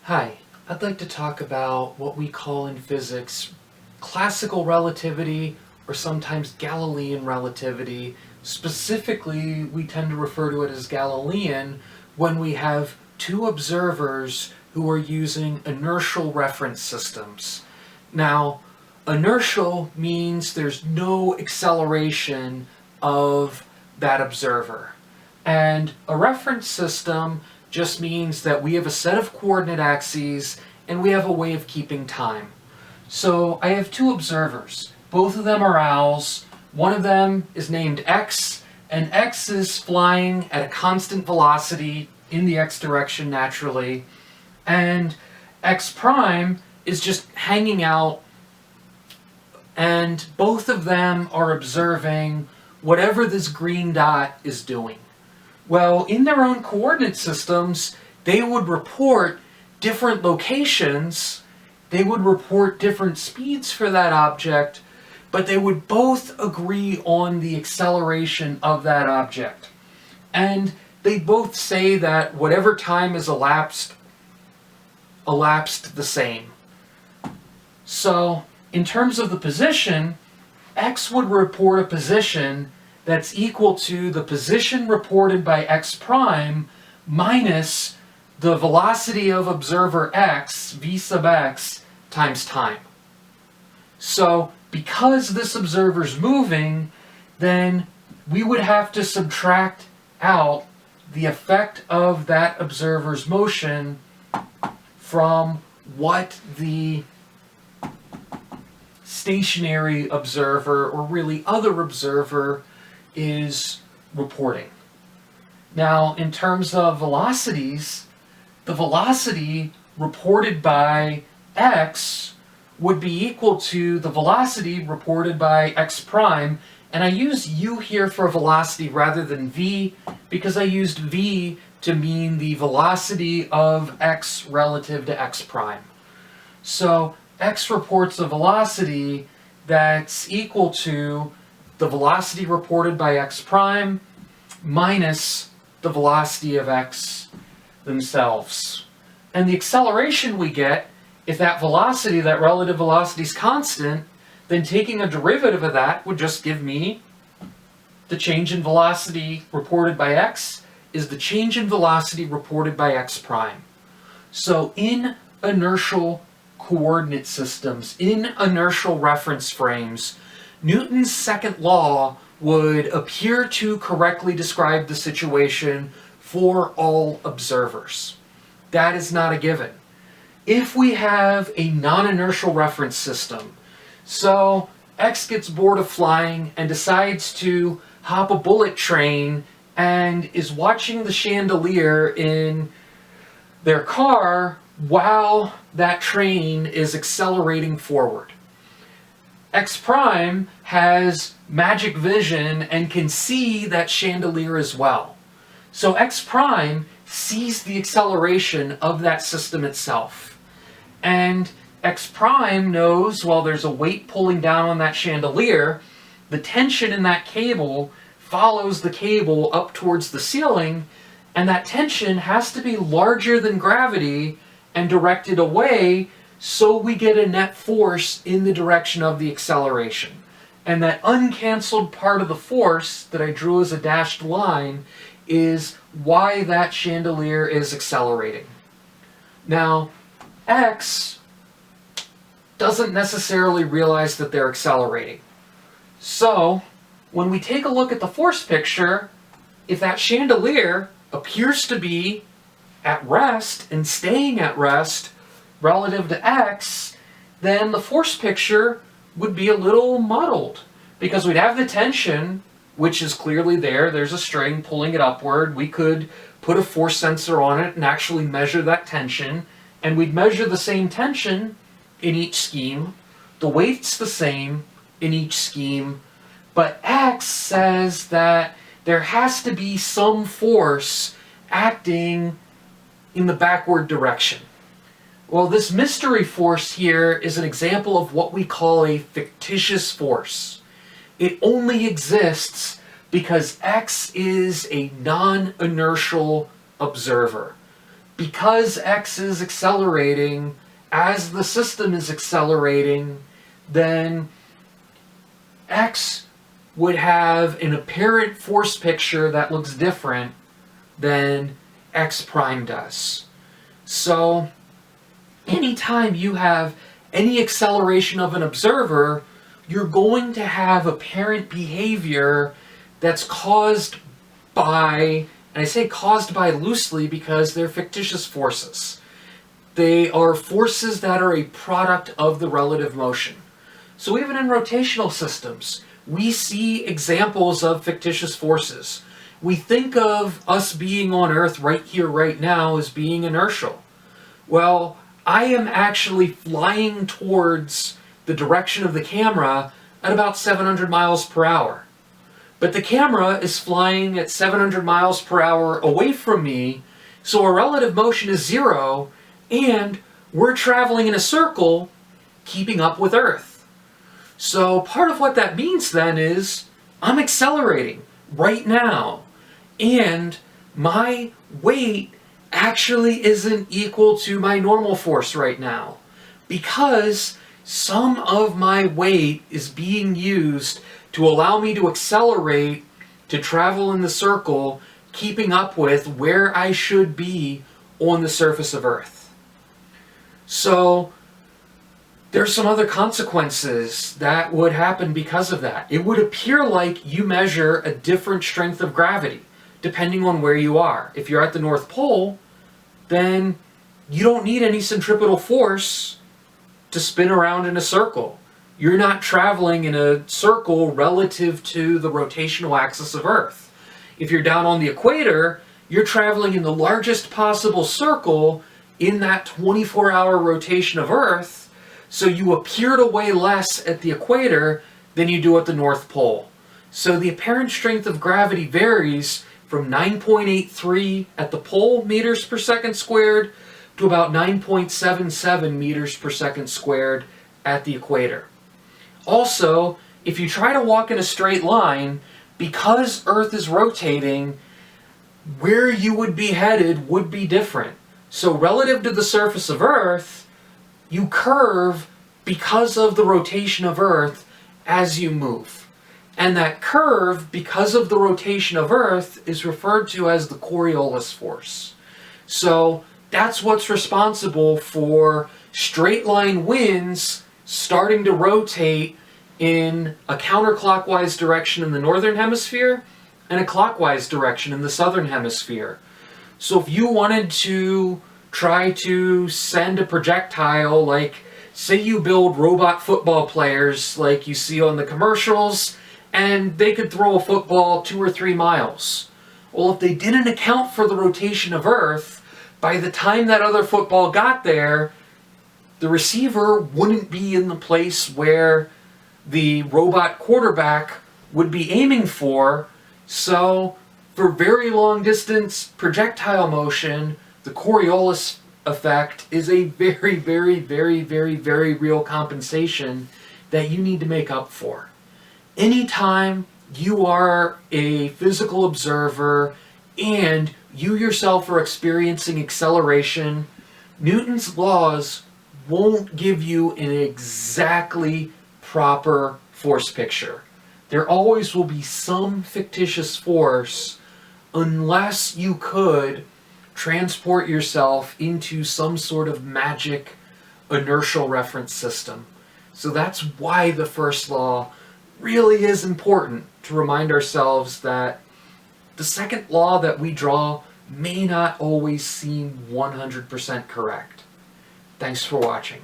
Hi, I'd like to talk about what we call in physics classical relativity or sometimes Galilean relativity. Specifically, we tend to refer to it as Galilean when we have two observers who are using inertial reference systems. Now, inertial means there's no acceleration of that observer. And a reference system just means that we have a set of coordinate axes and we have a way of keeping time. So I have two observers. Both of them are owls. One of them is named X, and X is flying at a constant velocity in the X direction naturally, and X prime is just hanging out, and both of them are observing whatever this green dot is doing. Well, in their own coordinate systems, they would report different locations, they would report different speeds for that object, but they would both agree on the acceleration of that object. And they both say that whatever time is elapsed the same. So, in terms of the position, X would report a position that's equal to the position reported by X prime minus the velocity of observer X, v sub X, times time. So, because this observer's moving, then we would have to subtract out the effect of that observer's motion from what the stationary observer, or really other observer, is reporting. Now, in terms of velocities, the velocity reported by X would be equal to the velocity reported by X prime, and I use U here for velocity rather than V because I used V to mean the velocity of X relative to X prime. So X reports a velocity that's equal to the velocity reported by X prime minus the velocity of X themselves. And the acceleration we get, if that velocity, that relative velocity, is constant, then taking a derivative of that would just give me the change in velocity reported by X is the change in velocity reported by X prime. So in inertial coordinate systems, in inertial reference frames, Newton's second law would appear to correctly describe the situation for all observers. That is not a given. If we have a non-inertial reference system, so X gets bored of flying and decides to hop a bullet train and is watching the chandelier in their car while that train is accelerating forward. X prime has magic vision and can see that chandelier as well. So X prime sees the acceleration of that system itself. And X prime knows, well, there's a weight pulling down on that chandelier, the tension in that cable follows the cable up towards the ceiling, and that tension has to be larger than gravity and directed away, so we get a net force in the direction of the acceleration. And that uncancelled part of the force that I drew as a dashed line is why that chandelier is accelerating. Now, X doesn't necessarily realize that they're accelerating. So, when we take a look at the force picture, if that chandelier appears to be at rest and staying at rest relative to X, then the force picture would be a little muddled, because we'd have the tension, which is clearly there. There's a string pulling it upward. We could put a force sensor on it and actually measure that tension, and we'd measure the same tension in each scheme. The weight's the same in each scheme, but X says that there has to be some force acting in the backward direction. Well, this mystery force here is an example of what we call a fictitious force. It only exists because X is a non-inertial observer. because x is accelerating as the system is accelerating, then x would have an apparent force picture that looks different than x prime does. So anytime you have any acceleration of an observer, you're going to have apparent behavior that's caused by, and I say caused by loosely because they're fictitious forces. They are forces that are a product of the relative motion. So even in rotational systems, we see examples of fictitious forces. We think of us being on Earth right here, right now, as being inertial. Well, I am actually flying towards the direction of the camera at about 700 miles per hour. But the camera is flying at 700 miles per hour away from me, so our relative motion is zero, and we're traveling in a circle, keeping up with Earth. So part of what that means then is I'm accelerating right now, and my weight actually isn't equal to my normal force right now, because some of my weight is being used to allow me to accelerate, to travel in the circle, keeping up with where I should be on the surface of Earth. So there's some other consequences that would happen because of that. It would appear like you measure a different strength of gravity depending on where you are. If you're at the North Pole, then you don't need any centripetal force to spin around in a circle. You're not traveling in a circle relative to the rotational axis of Earth. If you're down on the equator, you're traveling in the largest possible circle in that 24-hour rotation of Earth, so you appear to weigh less at the equator than you do at the North Pole. So the apparent strength of gravity varies from 9.83 at the pole meters per second squared to about 9.77 meters per second squared at the equator. Also, if you try to walk in a straight line, because Earth is rotating, where you would be headed would be different. So relative to the surface of Earth, you curve because of the rotation of Earth as you move. And that curve, because of the rotation of Earth, is referred to as the Coriolis force. So that's what's responsible for straight line winds starting to rotate in a counterclockwise direction in the northern hemisphere and a clockwise direction in the southern hemisphere. So if you wanted to try to send a projectile, like say you build robot football players like you see on the commercials, and they could throw a football 2 or 3 miles. Well, if they didn't account for the rotation of Earth, by the time that other football got there, the receiver wouldn't be in the place where the robot quarterback would be aiming for. So for very long distance projectile motion, the Coriolis effect is a very, very, very, very, very real compensation that you need to make up for. Anytime you are a physical observer and you yourself are experiencing acceleration, Newton's laws won't give you an exactly proper force picture. There always will be some fictitious force unless you could transport yourself into some sort of magic inertial reference system. So that's why the first law really is important, to remind ourselves that the second law that we draw may not always seem 100% correct. Thanks for watching.